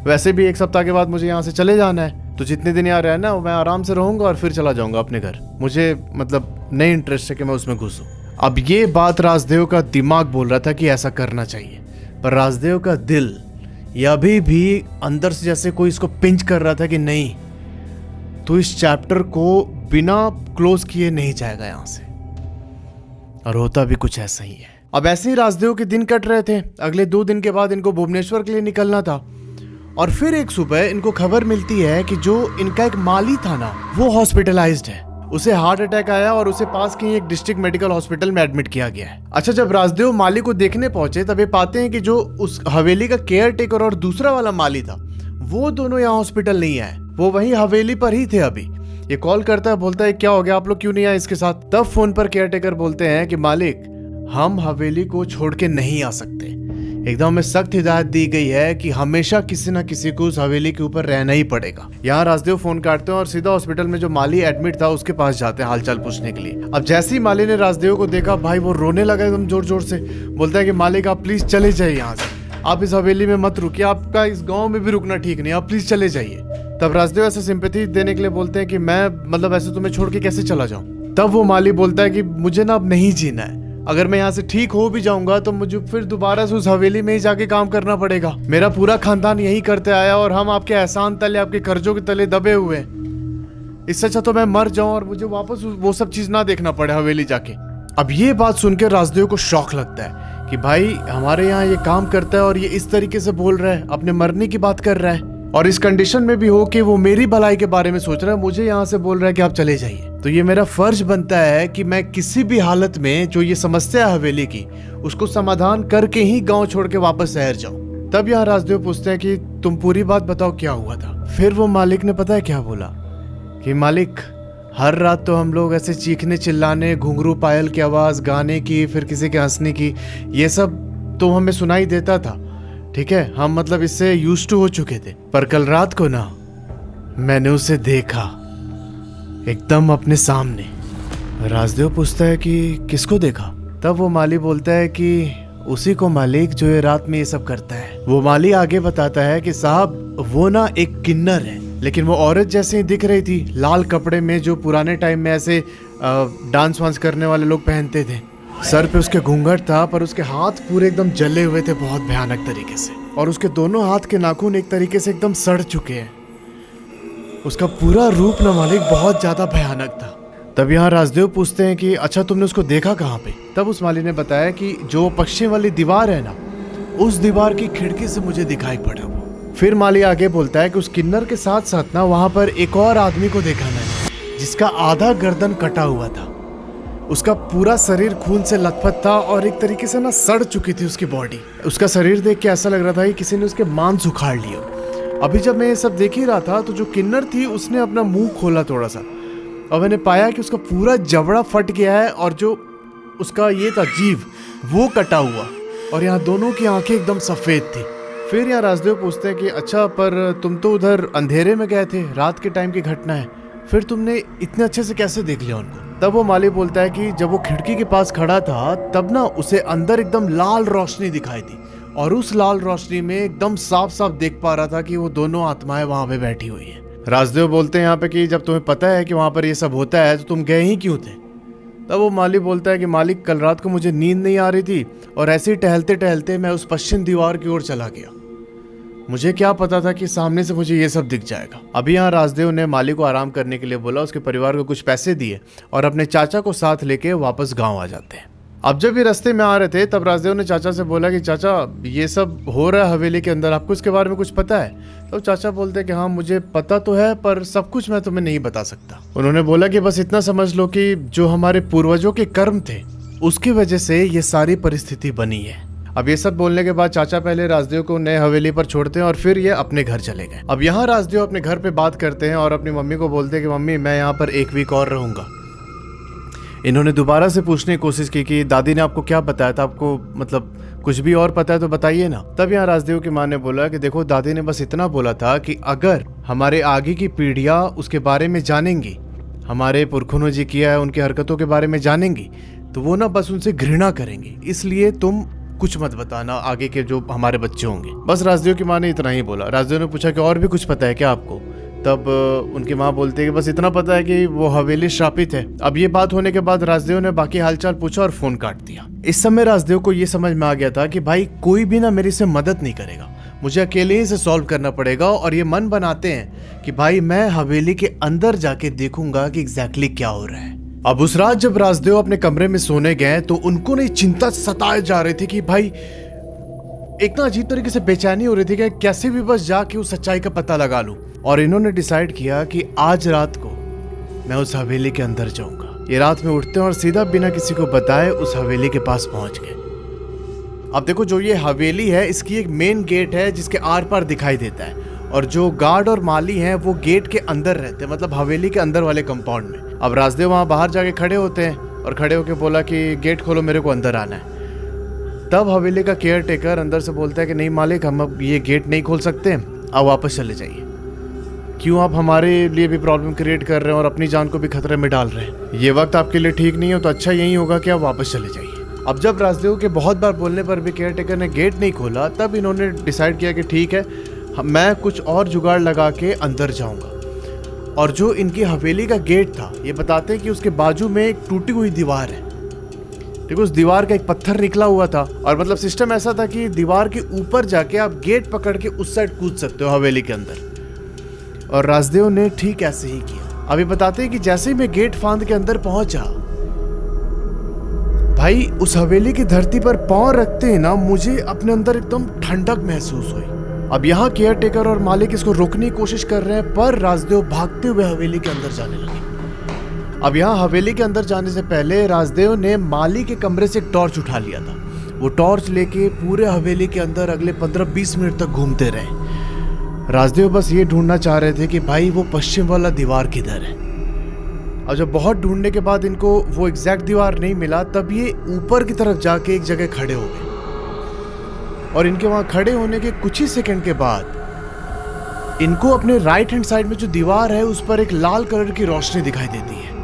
वैसे भी 1 सप्ताह के बाद मुझे यहाँ से चले जाना है, तो जितने दिन यहाँ रहना मैं आराम से रहूँगा और फिर चला जाऊँगा अपने घर। मुझे मतलब नहीं इंटरेस्ट है कि मैं उसमें घुसूँ। अब ये बात राजदेव का दिमाग बोल रहा था कि ऐसा करना चाहिए, पर राजदेव का दिल ये अभी भी अंदर से जैसे कोई इसको पिंच कर रहा था कि नहीं, तो इस चैप्टर को बिना क्लोज किए नहीं जाएगा यहाँ से। और होता भी कुछ ऐसा ही है। अब ऐसे ही राजदेव के दिन कट रहे थे। अगले 2 दिन के बाद इनको भुवनेश्वर के लिए निकलना था। और फिर एक सुबह इनको खबर मिलती है कि जो इनका एक माली था ना, वो हॉस्पिटलाइज्ड है। उसे हार्ट अटैक आया और उसे पास के ही एक डिस्ट्रिक्ट मेडिकल हॉस्पिटल में एडमिट किया गया है। अच्छा, जब राजदेव माली को देखने पहुंचे तब ये पाते हैं कि जो उस हवेली का केयर टेकर और दूसरा वाला माली था, वो दोनों यहाँ हॉस्पिटल नहीं आए। वो वहीं हवेली पर ही थे। अभी ये कॉल करता है, बोलता है क्या हो गया, आप लोग क्यों नहीं आए इसके साथ। तब फोन पर केयर टेकर बोलते हैं कि मालिक, हम हवेली को छोड़ के नहीं आ सकते। एकदम हमें सख्त हिदायत दी गई है कि हमेशा किसी ना किसी को उस हवेली के ऊपर रहना ही पड़ेगा। यहाँ राजदेव फोन काटते हैं और सीधा हॉस्पिटल में जो माली एडमिट था उसके पास जाते हैं हालचाल पूछने के लिए। अब जैसे ही माली ने राजदेव को देखा, भाई वो रोने लगा एकदम जोर जोर से। बोलता है कि मालिक, आप प्लीज चले जाइए यहाँ से, आप इस हवेली में मत रुकिए, आपका इस गाँव में भी रुकना ठीक नहीं, आप प्लीज चले जाइए। तब राजदेव ऐसे सिंपैथी देने के लिए बोलते हैं कि मैं मतलब ऐसे तुम्हें छोड़ के कैसे चला जाऊं। तब वो माली बोलता है कि मुझे ना अब नहीं जीना है। अगर मैं यहाँ से ठीक हो भी जाऊंगा तो मुझे फिर दोबारा से उस हवेली में ही जाके काम करना पड़ेगा। मेरा पूरा खानदान यही करते आया और हम आपके एहसान तले, आपके कर्जों के तले दबे हुए हैं। इससे अच्छा तो मैं मर जाऊं और मुझे वापस वो सब चीज ना देखना पड़े हवेली जाके। अब ये बात सुनकर राजदेव को शौक लगता है कि भाई हमारे यहाँ ये काम करता है और ये इस तरीके से बोल रहा है, अपने मरने की बात कर रहा है और इस कंडीशन में भी हो कि वो मेरी भलाई के बारे में सोच रहा है, मुझे यहाँ से बोल रहा है कि आप चले जाइए। तो ये मेरा फर्ज बनता है कि मैं किसी भी हालत में जो ये समस्या है हवेली की, उसको समाधान करके ही गांव छोड़ के वापस शहर जाऊं। तब यहाँ राजदेव पूछते हैं कि तुम पूरी बात बताओ, क्या हुआ था। फिर वो मालिक ने पता है क्या बोला कि मालिक, हर रात तो हम लोग ऐसे चीखने चिल्लाने, घुंघरू पायल की आवाज, गाने की, फिर किसी के हंसने की, ये सब तो हमें सुनाई देता था। ठीक है, हम मतलब इससे यूज्ड टू हो चुके थे। पर कल रात को ना मैंने उसे देखा एकदम अपने सामने। राजदेव पूछता है कि किसको देखा। तब वो माली बोलता है कि उसी को मालिक, जो ये रात में ये सब करता है। वो माली आगे बताता है कि साहब वो ना एक किन्नर है, लेकिन वो औरत जैसे ही दिख रही थी, लाल कपड़े में, जो पुराने टाइम में ऐसे डांस वांस करने वाले लोग पहनते थे। सर पे उसके घूंघट था, पर उसके हाथ पूरे एकदम जले हुए थे बहुत भयानक तरीके से, और उसके दोनों हाथ के नाखून एक तरीके से एकदम सड़ चुके हैं। उसका पूरा रूप ना मालिक बहुत ज्यादा भयानक था। तब यहाँ राजदेव पूछते हैं कि अच्छा तुमने उसको देखा कहाँ पे। तब उस माली ने बताया कि जो पश्चिम वाली दीवार है ना, उस दीवार की खिड़की से मुझे दिखाई पड़ा वो। फिर माली आगे बोलता है कि उस किन्नर के साथ साथ ना वहां पर एक और आदमी को देखा मैंने, जिसका आधा गर्दन कटा हुआ था। उसका पूरा शरीर खून से लथपथ था और एक तरीके से ना सड़ चुकी थी उसकी बॉडी। उसका शरीर देख के ऐसा लग रहा था कि किसी ने उसके मांस उखाड़ लिया। अभी जब मैं ये सब देख ही रहा था तो जो किन्नर थी उसने अपना मुंह खोला थोड़ा सा, और मैंने पाया कि उसका पूरा जबड़ा फट गया है और जो उसका ये था जीभ, वो कटा हुआ, और यहाँ दोनों की आंखें एकदम सफेद थी। फिर यहाँ राजदेव पूछते हैं कि अच्छा पर तुम तो उधर अंधेरे में गए थे, रात के टाइम की घटना है, फिर तुमने इतने अच्छे से कैसे देख लिया उनको। तब वो माली बोलता है कि जब वो खिड़की के पास खड़ा था तब ना उसे अंदर एकदम लाल रोशनी दिखाई दी, और उस लाल रोशनी में एकदम साफ साफ देख पा रहा था कि वो दोनों आत्माएं वहां पे बैठी हुई है। राजदेव बोलते हैं यहाँ पे कि जब तुम्हें पता है कि वहां पर ये सब होता है तो तुम गए ही क्यों थे। तब वो माली बोलता है कि मालिक, कल रात को मुझे नींद नहीं आ रही थी और ऐसे ही टहलते टहलते मैं उस पश्चिम दीवार की ओर चला गया। मुझे क्या पता था कि सामने से मुझे ये सब दिख जाएगा। अभी यहाँ राजदेव ने माली को आराम करने के लिए बोला, उसके परिवार को कुछ पैसे दिए और अपने चाचा को साथ लेके वापस गांव आ जाते हैं। अब जब ये रास्ते में आ रहे थे तब राजदेव ने चाचा से बोला कि चाचा ये सब हो रहा है हवेली के अंदर, आपको इसके बारे में कुछ पता है। तो चाचा बोलते कि हाँ मुझे पता तो है, पर सब कुछ मैं तुम्हें नहीं बता सकता। उन्होंने बोला कि बस इतना समझ लो कि जो हमारे पूर्वजों के कर्म थे उसकी वजह से ये सारी परिस्थिति बनी है। अब ये सब बोलने के बाद चाचा पहले राजदेव को नए हवेली पर छोड़ते हैं और फिर ये अपने घर चले गए। अब यहाँ राजदेव अपने घर पे बात करते हैं और अपनी मम्मी को बोलते हैं कि मम्मी मैं यहाँ पर 1 वीक और रहूंगा। इन्होंने दोबारा से पूछने की कोशिश की कि दादी ने आपको क्या बताया था, आपको मतलब कुछ भी और पता है तो बताइए ना। तब यहाँ राजदेव की माँ ने बोला कि देखो दादी ने बस इतना बोला था कि अगर हमारे आगे की पीढ़ियां उसके बारे में जानेंगी, हमारे पुरखों ने जी किया है उनकी हरकतों के बारे में जानेंगी, तो वो ना बस उनसे घृणा करेंगी, इसलिए तुम कुछ मत बताना आगे के जो हमारे बच्चे होंगे। बस राजदेव की माँ ने इतना ही बोला। राजदेव ने पूछा कि और भी कुछ पता है क्या आपको। तब उनकी माँ बोलती है कि बस इतना पता है कि वो हवेली श्रापित है। अब ये बात होने के बाद राजदेव ने बाकी हालचाल पूछा और फोन काट दिया। इस समय राजदेव को ये समझ में आ गया था कि भाई कोई भी ना मेरी से मदद नहीं करेगा, मुझे अकेले ही इसे सॉल्व करना पड़ेगा। और ये मन बनाते हैं कि भाई मैं हवेली के अंदर जाके देखूंगा कि एग्जैक्टली क्या हो रहा है। अब उस रात जब राजदेव अपने कमरे में सोने गए तो उनको नहीं चिंता सताए जा रही थी कि भाई एक ना अजीब तरीके से बेचैनी हो रही थी कि कैसे भी बस जाके उस सच्चाई का पता लगा लूं। और इन्होंने डिसाइड किया कि आज रात को मैं उस हवेली के अंदर जाऊंगा। ये रात में उठते हैं और सीधा बिना किसी को बताए उस हवेली के पास पहुंच गए। अब देखो जो ये हवेली है इसकी एक मेन गेट है जिसके आर पार दिखाई देता है, और जो गार्ड और माली हैं वो गेट के अंदर रहते हैं, मतलब हवेली के अंदर वाले कंपाउंड में। अब राजदेव वहां बाहर जाके खड़े होते हैं और खड़े होके बोला कि गेट खोलो, मेरे को अंदर आना है। तब हवेली का केयर टेकर अंदर से बोलता है कि नहीं मालिक, हम अब ये गेट नहीं खोल सकते, आप वापस चले जाइए। क्यों आप हमारे लिए भी प्रॉब्लम क्रिएट कर रहे हैं और अपनी जान को भी खतरे में डाल रहे हैं? ये वक्त आपके लिए ठीक नहीं हो तो अच्छा यही होगा कि आप वापस चले जाइए। अब जब राजदेव के बहुत बार बोलने पर भी केयर टेकर ने गेट नहीं खोला, तब इन्होंने डिसाइड किया कि ठीक है, मैं कुछ और जुगाड़ लगा के अंदर जाऊंगा। और जो इनकी हवेली का गेट था, ये बताते हैं कि उसके बाजू में एक टूटी हुई दीवार है। देखो उस दीवार का एक पत्थर निकला हुआ था, और मतलब सिस्टम ऐसा था कि दीवार के ऊपर जाके आप गेट पकड़ के उस साइड कूद सकते हो हवेली के अंदर। और राजदेव ने ठीक ऐसे ही किया। अभी बताते हैं कि जैसे ही मैं गेट फांद के अंदर पहुंचा, भाई उस हवेली की धरती पर पांव रखते ही ना मुझे अपने अंदर एकदम ठंडक महसूस हुई। अब यहाँ केयर टेकर और मालिक इसको रोकने की कोशिश कर रहे हैं, पर राजदेव भागते हुए हवेली के अंदर जाने लगे। अब यहाँ हवेली के अंदर जाने से पहले राजदेव ने माली के कमरे से एक टॉर्च उठा लिया था। वो टॉर्च लेके पूरे हवेली के अंदर अगले 15-20 मिनट तक घूमते रहे। राजदेव बस ये ढूंढना चाह रहे थे कि भाई वो पश्चिम वाला दीवार किधर है। और जब बहुत ढूंढने के बाद इनको वो एग्जैक्ट दीवार नहीं मिला, तब ये ऊपर की तरफ जाके एक जगह खड़े हो गए। और इनके वहां खड़े होने के कुछ ही सेकंड के बाद इनको अपने राइट हैंड साइड में जो दीवार है उस पर एक लाल कलर की रोशनी दिखाई देती है।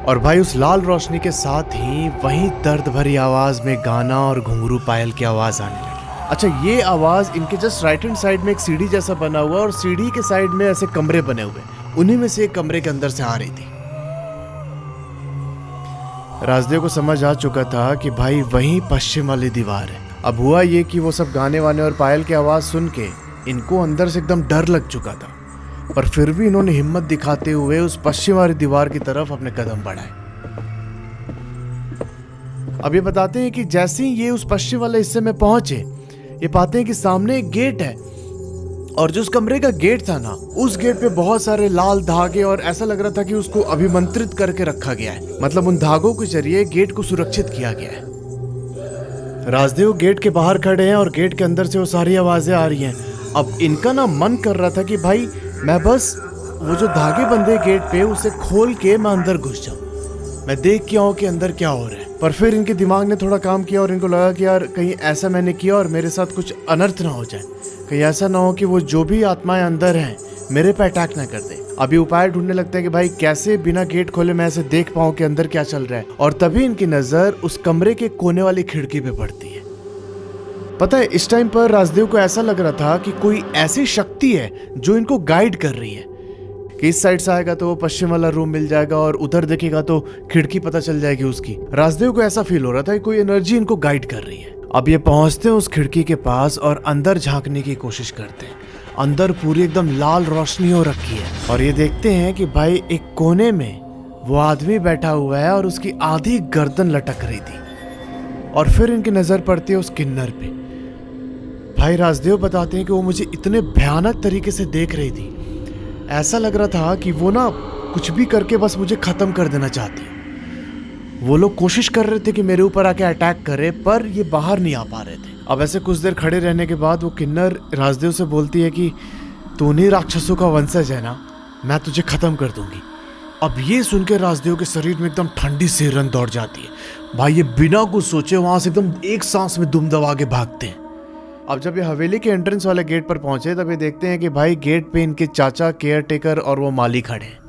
और भाई उस लाल रोशनी के साथ ही वहीं दर्द भरी आवाज में गाना और घुंघरू पायल की आवाज आने लगी। अच्छा, ये आवाज इनके जस्ट राइट हैंड साइड में एक सीढ़ी जैसा बना हुआ और सीढ़ी के साइड में ऐसे कमरे बने हुए, उन्हीं में से एक कमरे के अंदर से आ रही थी। राजदेव को समझ आ चुका था कि भाई वहीं पश्चिम वाली दीवार है। अब हुआ ये कि वो सब गाने वाने और पायल की आवाज सुन के इनको अंदर से एकदम डर लग चुका था, पर फिर भी इन्होंने हिम्मत दिखाते हुए उस पश्चिम वाली दीवार की तरफ अपने कदम बढ़ाए। अब ये बताते हैं कि जैसे ही ये उस पश्चिम वाले हिस्से में पहुंचे, ये पाते हैं कि सामने एक गेट है, और जो उस कमरे का गेट था ना, उस गेट पे बहुत सारे लाल धागे, और ऐसा लग रहा था कि उसको अभिमंत्रित करके रखा गया है, मतलब उन धागों के जरिए गेट को सुरक्षित किया गया है। राजदेव गेट के बाहर खड़े हैं और गेट के अंदर से वो सारी आवाजें आ रही हैं। अब इनका ना मन कर रहा था कि भाई मैं बस वो जो धागे बंधे गेट पे उसे खोल के मैं अंदर घुस जाऊं, मैं देख के आऊं कि अंदर क्या हो रहा है। पर फिर इनके दिमाग ने थोड़ा काम किया और इनको लगा कि यार कहीं ऐसा मैंने किया और मेरे साथ कुछ अनर्थ ना हो जाए, कहीं ऐसा ना हो कि वो जो भी आत्माएं अंदर हैं मेरे पे अटैक ना कर दे। अभी उपाय ढूंढने लगते हैं कि भाई कैसे बिना गेट खोले मैं ऐसे देख पाऊं कि अंदर क्या चल रहा है। और तभी इनकी नजर उस कमरे के कोने वाली खिड़की पे पड़ती है। पता है, इस टाइम पर राजदेव को ऐसा लग रहा था कि कोई ऐसी शक्ति है जो इनको गाइड कर रही है कि इस साइड से आएगा तो वो पश्चिम वाला रूम मिल जाएगा और उधर देखेगा तो खिड़की पता चल जाएगी उसकी। राजदेव को ऐसा फील हो रहा था कि कोई एनर्जी इनको गाइड कर रही है। अब ये पहुंचते हैं उस खिड़की के पास और अंदर झांकने की कोशिश करते हैं। अंदर पूरी एकदम लाल रोशनी हो रखी है, और ये देखते हैं कि भाई एक कोने में वो आदमी बैठा हुआ है और उसकी आधी गर्दन लटक रही थी। और फिर इनकी नजर पड़ती है उस किन्नर पे। भाई राजदेव बताते हैं कि वो मुझे इतने भयानक तरीके से देख रही थी, ऐसा लग रहा था कि वो ना कुछ भी करके बस मुझे खत्म कर देना चाहती है। वो लोग कोशिश कर रहे थे कि मेरे ऊपर आके अटैक करे, पर ये बाहर नहीं आ पा रहे थे। अब ऐसे कुछ देर खड़े रहने के बाद वो किन्नर राजदेव से बोलती है कि तू उन्हीं राक्षसों का वंशज है ना, मैं तुझे खत्म कर दूंगी। अब ये सुन के राजदेव के शरीर में एकदम ठंडी सिरन दौड़ जाती है। भाई ये बिना कुछ सोचे वहां से एकदम एक सांस में दुम दबा के भागते हैं। अब जब ये हवेली के एंट्रेंस वाले गेट पर पहुंचे, तब ये देखते हैं कि भाई गेट पे इनके चाचा, केयर टेकर और वो माली खड़े हैं।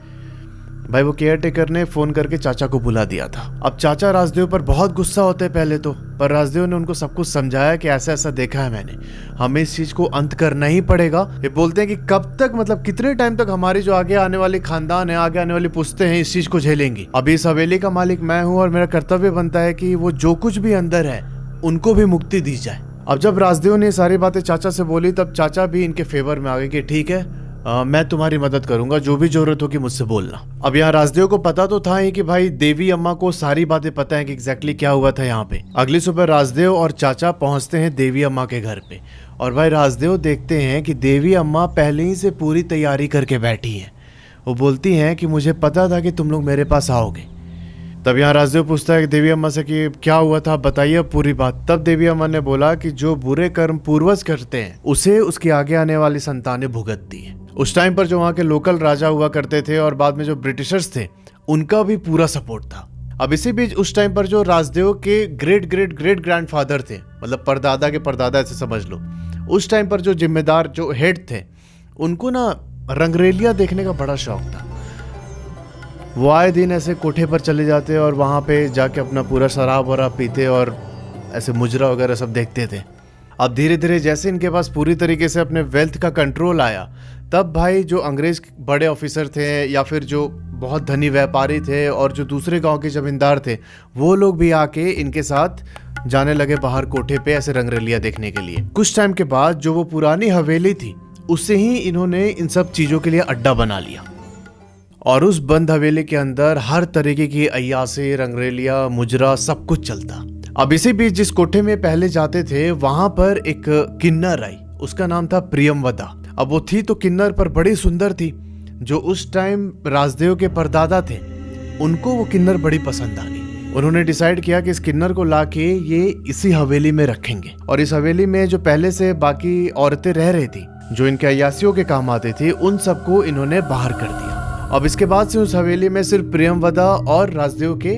भाई वो केयर टेकर ने फोन करके चाचा को बुला दिया था। अब चाचा राजदेव पर बहुत गुस्सा होते हैं पहले तो, पर राजदेव ने उनको सब कुछ समझाया कि ऐसा ऐसा देखा है मैंने, हमें इस चीज को अंत करना ही पड़ेगा। ये बोलते हैं कि कब तक, मतलब कितने टाइम तक हमारी जो आगे आने वाली खानदान है, आगे आने वाली पुश्तें हैं, इस चीज को झेलेंगी। अभी इस हवेली का मालिक मैं हूँ और मेरा कर्तव्य बनता है कि वो जो कुछ भी अंदर है उनको भी मुक्ति दी जाए। अब जब राजदेव ने सारी बातें चाचा से बोली तब चाचा भी इनके फेवर में आ गए कि ठीक है, मैं तुम्हारी मदद करूंगा, जो भी जरूरत होगी मुझसे बोलना। अब यहाँ राजदेव को पता तो था ही कि भाई देवी अम्मा को सारी बातें पता है कि एग्जैक्टली क्या हुआ था यहाँ पे। अगली सुबह राजदेव और चाचा पहुंचते हैं देवी अम्मा के घर पे और भाई राजदेव देखते हैं कि देवी अम्मा पहले ही से पूरी तैयारी करके बैठी है। वो बोलती हैं कि मुझे पता था कि तुम लोग मेरे पास आओगे। तब यहाँ राजदेव पूछता है कि देवी अम्मा से कि क्या हुआ था, बताइए पूरी बात। तब देवी अम्मा ने बोला कि जो बुरे कर्म पूर्वज करते हैं उसे उसके आगे आने वाली संतानें भुगतती हैं। उस टाइम पर जो वहाँ के लोकल राजा हुआ करते थे और बाद में जो ब्रिटिशर्स थे उनका भी पूरा सपोर्ट था। अब इसी बीच उस टाइम पर जो राजदेव के ग्रेट ग्रेट ग्रेट ग्रैंडफादर थे, मतलब परदादा के परदादा ऐसे समझ लो, उस टाइम पर जो जिम्मेदार जो हेड थे उनको ना रंगरेलिया देखने का बड़ा शौक था। वो आए दिन ऐसे कोठे पर चले जाते और वहाँ पे जाके अपना पूरा शराब वराब पीते और ऐसे मुजरा वगैरह सब देखते थे। अब धीरे धीरे जैसे इनके पास पूरी तरीके से अपने वेल्थ का कंट्रोल आया तब भाई जो अंग्रेज बड़े ऑफिसर थे या फिर जो बहुत धनी व्यापारी थे और जो दूसरे गांव के जमींदार थे वो लोग भी आके इनके साथ जाने लगे बाहर कोठे पे ऐसे रंगरेलिया देखने के लिए। कुछ टाइम के बाद जो वो पुरानी हवेली थी उससे ही इन्होंने इन सब चीज़ों के लिए अड्डा बना लिया और उस बंद हवेली के अंदर हर तरीके की अय्यासी, रंगरेलिया, मुजरा सब कुछ चलता। अब इसी बीच जिस कोठे में पहले जाते थे वहां पर एक किन्नर आई, उसका नाम था प्रियमवदा। अब वो थी तो किन्नर पर बड़ी सुंदर थी। जो उस टाइम राजदेव के परदादा थे उनको वो किन्नर बड़ी पसंद आ गई। उन्होंने डिसाइड किया कि इस किन्नर को लाके ये इसी हवेली में रखेंगे और इस हवेली में जो पहले से बाकी औरतें रह रही थी जो इनके अय्यासियों के काम आती थी उन सबको इन्होंने बाहर कर दिया। अब इसके बाद से उस हवेली में सिर्फ प्रियमवदा और राजदेव के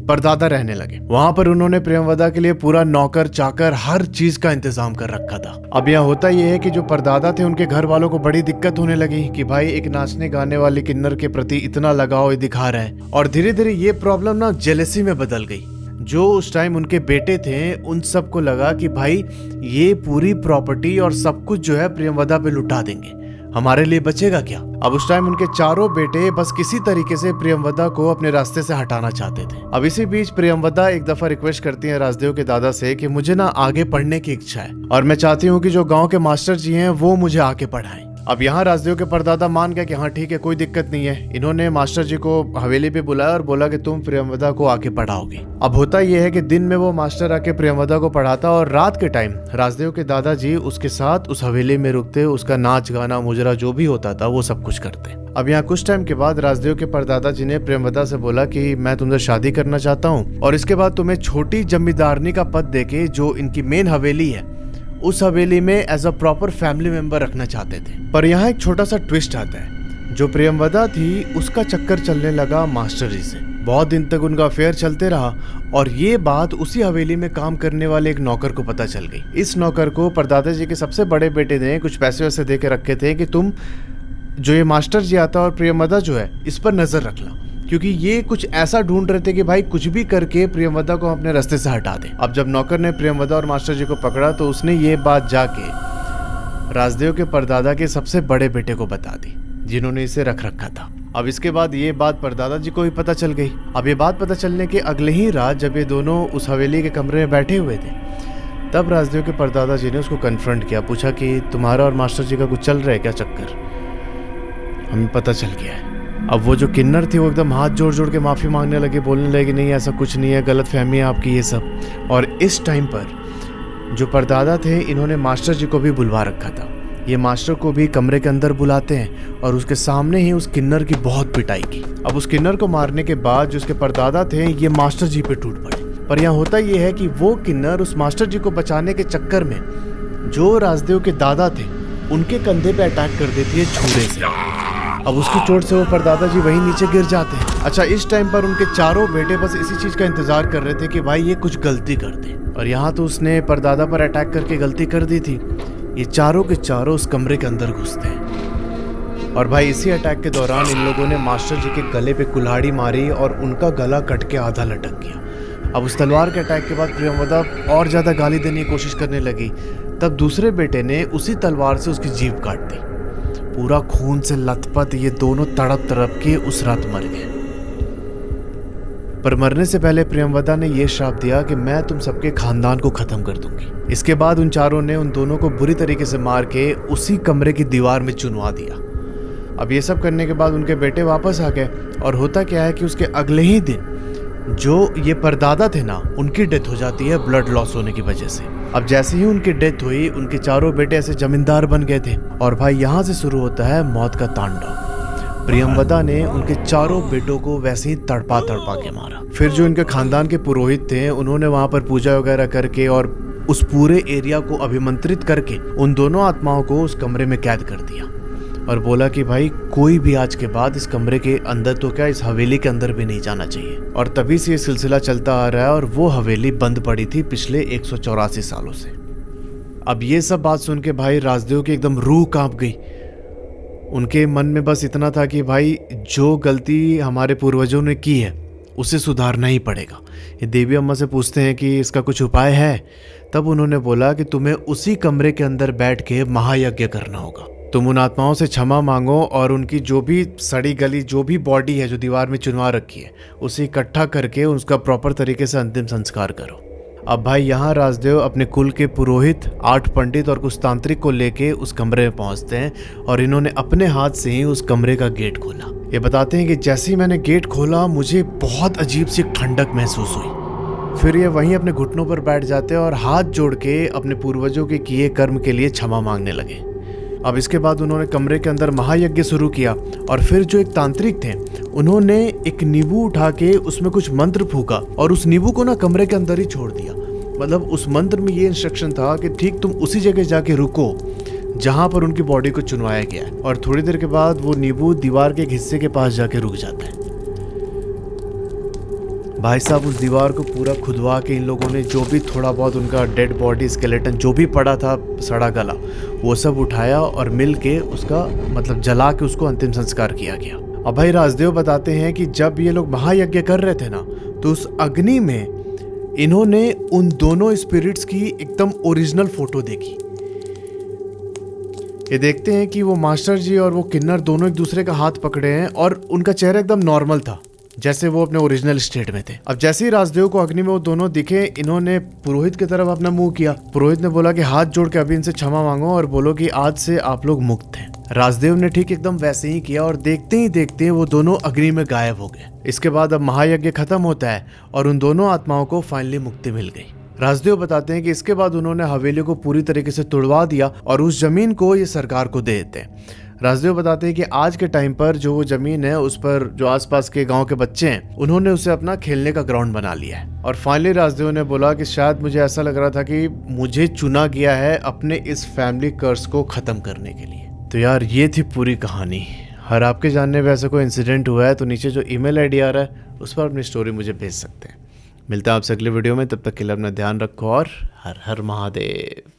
परदादा रहने लगे। वहां पर उन्होंने प्रियमवदा के लिए पूरा नौकर चाकर हर चीज का इंतजाम कर रखा था। अब यहाँ होता यह है कि जो परदादा थे उनके घर वालों को बड़ी दिक्कत होने लगी कि भाई एक नाचने गाने वाली किन्नर के प्रति इतना लगाव दिखा रहे हैं और धीरे धीरे ये प्रॉब्लम ना जेलसी में बदल गई। जो उस टाइम उनके बेटे थे उन सबको लगा कि भाई ये पूरी प्रॉपर्टी और सब कुछ जो है प्रियमवदा पे लुटा देंगे, हमारे लिए बचेगा क्या। अब उस टाइम उनके चारों बेटे बस किसी तरीके से प्रियमवदा को अपने रास्ते से हटाना चाहते थे। अब इसी बीच प्रियमवदा एक दफा रिक्वेस्ट करती है राजदेव के दादा से कि मुझे ना आगे पढ़ने की इच्छा है और मैं चाहती हूँ कि जो गांव के मास्टर जी हैं वो मुझे आके पढ़ाएं। अब यहाँ राजदेव के परदादा मान गए कि हाँ ठीक है, कोई दिक्कत नहीं है। इन्होंने मास्टर जी को हवेली पे बुलाया और बोला कि तुम प्रियमवदा को आके पढ़ाओगे। अब होता यह है कि दिन में वो मास्टर आके प्रियमवदा को पढ़ाता और रात के टाइम राजदेव के दादाजी उसके साथ उस हवेली में रुकते, उसका नाच गाना मुजरा जो भी होता था वो सब कुछ करते। अब यहाँ कुछ टाइम के बाद राजदेव के परदादा जी ने प्रियमवदा से बोला कि मैं तुमसे शादी करना चाहता हूँ और इसके बाद तुम्हें छोटी जमींदारनी का पद देके जो इनकी मेन हवेली है उस हवेली में as a proper family member रखना चाहते थे। पर यहाँ एक छोटा सा ट्विस्ट आता है। जो प्रियमवदा थी उसका चक्कर चलने लगा मास्टर जी से। बहुत दिन तक उनका अफेयर चलते रहा और ये बात उसी हवेली में काम करने वाले एक नौकर को पता चल गई। इस नौकर को परदादा जी के सबसे बड़े बेटे ने कुछ पैसे वैसे दे के रखे थे कि तुम जो ये मास्टर जी आता और प्रियमवदा जो है इस पर नजर रखना, क्योंकि ये कुछ ऐसा ढूंढ रहे थे कि भाई कुछ भी करके प्रियमवदा को अपने रास्ते से हटा दे। अब जब नौकर ने प्रियमवदा और मास्टर जी को पकड़ा तो उसने ये बात जाके राजदेव के परदादा के सबसे बड़े बेटे को बता दी जिन्होंने इसे रख रखा था। अब इसके बाद ये बात परदादा जी को भी पता चल गई। अब ये बात पता चलने के अगले ही रात जब ये दोनों उस हवेली के कमरे में बैठे हुए थे तब राजदेव के परदादा जी ने उसको कन्फ्रंट किया, पूछा कि तुम्हारा और मास्टर जी का कुछ चल रहा है क्या चक्कर, हमें पता चल गया है। अब वो जो किन्नर थी वो एकदम हाथ जोड़ जोड़ के माफ़ी मांगने लगे, बोलने लगे नहीं ऐसा कुछ नहीं है, गलत फहमी है आपकी ये सब। और इस टाइम पर जो परदादा थे इन्होंने मास्टर जी को भी बुलवा रखा था। ये मास्टर को भी कमरे के अंदर बुलाते हैं और उसके सामने ही उस किन्नर की बहुत पिटाई की। अब उस किन्नर को मारने के बाद जो उसके परदादा थे ये मास्टर जी पे टूट पड़े। पर यहाँ होता ये है कि वो किन्नर उस मास्टर जी को बचाने के चक्कर में जो राजदेव के दादा थे उनके कंधे पे अटैक कर देती है छुरे से। अब उसकी चोट से वो परदादा जी वहीं नीचे गिर जाते हैं। अच्छा, इस टाइम पर उनके चारों बेटे बस इसी चीज का इंतजार कर रहे थे कि भाई ये कुछ गलती कर दे, और यहाँ तो उसने परदादा पर अटैक करके गलती कर दी थी। ये चारों के चारों उस कमरे के अंदर घुसते हैं और भाई इसी अटैक के दौरान इन लोगों ने मास्टर जी के गले पे कुल्हाड़ी मारी और उनका गला कट के आधा लटक गया। अब उस तलवार के अटैक के बाद प्रियमवदा और ज्यादा गाली देने की कोशिश करने लगी। तब दूसरे बेटे ने उसी तलवार से उसकी जीभ काट दी। पूरा खून से लथपथ ये दोनों तड़प तड़प के उस रात मर गए। पर मरने से पहले प्रियंवदा ने यह श्राप दिया कि मैं तुम सबके खानदान को खत्म कर दूंगी। इसके बाद उन चारों ने उन दोनों को बुरी तरीके से मार के उसी कमरे की दीवार में चुनवा दिया। अब ये सब करने के बाद उनके बेटे वापस आ गए और होता क्या है कि उसके अगले ही दिन जो ये परदादा थे ना, उनकी डेथ हो जाती है ब्लड लॉस होने की वजह से। अब जैसे ही उनकी डेथ हुई, उनके चारों बेटे ऐसे जमींदार बन गए थे और भाई यहाँ से शुरू होता है मौत का तांडव। प्रियंवदा ने उनके चारों बेटों को वैसे ही तड़पा के मारा। फिर जो इनके खानदान के पुरोहित थे, उन्होंने वहां पर पूजा वगैरह करके और उस पूरे एरिया को अभिमंत्रित करके उन दोनों आत्माओं को उस कमरे में कैद कर दिया और बोला कि भाई कोई भी आज के बाद इस कमरे के अंदर तो क्या, इस हवेली के अंदर भी नहीं जाना चाहिए। और तभी से ये सिलसिला चलता आ रहा है और वो हवेली बंद पड़ी थी पिछले 184 सालों से। अब ये सब बात सुन के भाई राजदेव की एकदम रूह कांप गई। उनके मन में बस इतना था कि भाई जो गलती हमारे पूर्वजों ने की है उसे सुधारना ही पड़ेगा। ये देवी अम्मा से पूछते हैं कि इसका कुछ उपाय है। तब उन्होंने बोला कि तुम्हें उसी कमरे के अंदर बैठ के महायज्ञ करना होगा। तुम उन आत्माओं से क्षमा मांगो और उनकी जो भी सड़ी गली जो भी बॉडी है जो दीवार में चुनवा रखी है उसे इकट्ठा करके उसका प्रॉपर तरीके से अंतिम संस्कार करो। अब भाई यहाँ राजदेव अपने कुल के पुरोहित, 8 पंडित और कुछ तांत्रिक को लेके उस कमरे में पहुंचते हैं और इन्होंने अपने हाथ से ही उस कमरे का गेट खोला। ये बताते हैं कि जैसे ही मैंने गेट खोला मुझे बहुत अजीब सी ठंडक महसूस हुई। फिर ये वहीं अपने घुटनों पर बैठ जाते हैं और हाथ जोड़ के अपने पूर्वजों के किए कर्म के लिए क्षमा मांगने लगे। अब इसके बाद उन्होंने कमरे के अंदर महायज्ञ शुरू किया और फिर जो एक तांत्रिक थे उन्होंने एक नींबू उठा के उसमें कुछ मंत्र फूका और उस नींबू को ना कमरे के अंदर ही छोड़ दिया। मतलब उस मंत्र में ये इंस्ट्रक्शन था कि ठीक तुम उसी जगह जाके रुको जहां पर उनकी बॉडी को चुनवाया गया है। और थोड़ी देर के बाद वो नींबू दीवार के एक हिस्से के पास जाके रुक जाता है। भाई साहब उस दीवार को पूरा खुदवा के इन लोगों ने जो भी थोड़ा बहुत उनका डेड बॉडी स्केलेटन जो भी पड़ा था, सड़ा गला, वो सब उठाया और मिल के उसका मतलब जला के उसको अंतिम संस्कार किया गया। अब भाई राजदेव बताते हैं कि जब ये लोग महायज्ञ कर रहे थे ना, तो उस अग्नि में इन्होंने उन दोनों स्पिरिट्स की एकदम ओरिजिनल फोटो देखी। ये देखते हैं कि वो मास्टर जी और वो किन्नर दोनों एक दूसरे का हाथ पकड़े हैं और उनका चेहरा एकदम नॉर्मल था जैसे वो अपने ओरिजिनल स्टेट में थे। अब जैसे ही राजदेव को अग्नि में वो दोनों दिखे, इन्होंने पुरोहित की तरफ अपना मुंह किया। पुरोहित ने बोला कि हाथ जोड़ के अभी इनसे क्षमा मांगो और बोलो कि आज से आप लोग मुक्त हैं। राजदेव ने ठीक एकदम वैसे ही किया और देखते ही देखते वो दोनों अग्नि में गायब हो गए। इसके बाद अब महायज्ञ खत्म होता है और उन दोनों आत्माओं को फाइनली मुक्ति मिल गई। राजदेव बताते हैं कि इसके बाद उन्होंने हवेली को पूरी तरीके से तोड़वा दिया और उस जमीन को ये सरकार को दे देते हैं। राजदेव बताते हैं कि आज के टाइम पर जो वो जमीन है उस पर जो आसपास के गांव के बच्चे हैं उन्होंने उसे अपना खेलने का ग्राउंड बना लिया है। और फाइनली राजदेव ने बोला कि शायद मुझे ऐसा लग रहा था कि मुझे चुना गया है अपने इस फैमिली कर्स को खत्म करने के लिए। तो यार ये थी पूरी कहानी। अगर आपके जानने में ऐसा कोई इंसिडेंट हुआ है तो नीचे जो ईमेल आईडी आ रहा है उस पर अपनी स्टोरी मुझे भेज सकते हैं। मिलता है आपसे अगले वीडियो में, तब तक के लिए अपना ध्यान रखो और हर हर महादेव।